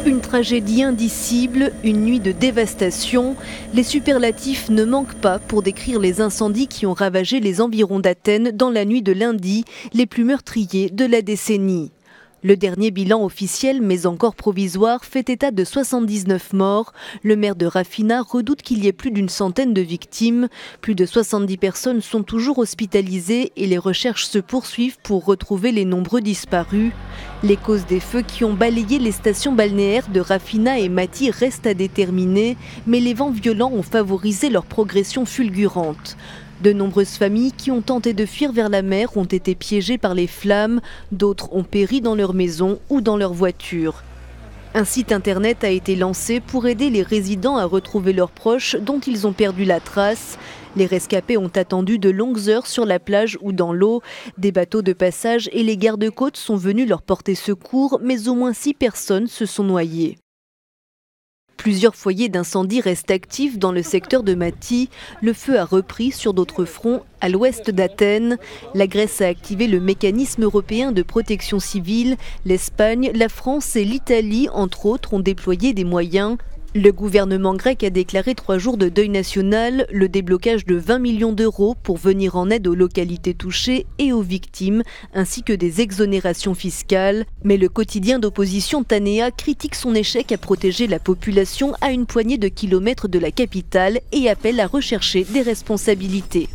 Une tragédie indicible, une nuit de dévastation. Les superlatifs ne manquent pas pour décrire les incendies qui ont ravagé les environs d'Athènes dans la nuit de lundi, les plus meurtriers de la décennie. Le dernier bilan officiel, mais encore provisoire, fait état de 79 morts. Le maire de Rafina redoute qu'il y ait plus d'une centaine de victimes. Plus de 70 personnes sont toujours hospitalisées et les recherches se poursuivent pour retrouver les nombreux disparus. Les causes des feux qui ont balayé les stations balnéaires de Rafina et Mati restent à déterminer, mais les vents violents ont favorisé leur progression fulgurante. De nombreuses familles qui ont tenté de fuir vers la mer ont été piégées par les flammes, d'autres ont péri dans leur maison ou dans leur voiture. Un site internet a été lancé pour aider les résidents à retrouver leurs proches dont ils ont perdu la trace. Les rescapés ont attendu de longues heures sur la plage ou dans l'eau. Des bateaux de passage et les gardes-côtes sont venus leur porter secours, mais au moins 6 personnes se sont noyées. Plusieurs foyers d'incendie restent actifs dans le secteur de Mati. Le feu a repris sur d'autres fronts à l'ouest d'Athènes. La Grèce a activé le mécanisme européen de protection civile. L'Espagne, la France et l'Italie, entre autres, ont déployé des moyens. Le gouvernement grec a déclaré 3 jours de deuil national, le déblocage de 20 millions d'euros pour venir en aide aux localités touchées et aux victimes, ainsi que des exonérations fiscales. Mais le quotidien d'opposition Tanea critique son échec à protéger la population à une poignée de kilomètres de la capitale et appelle à rechercher des responsabilités.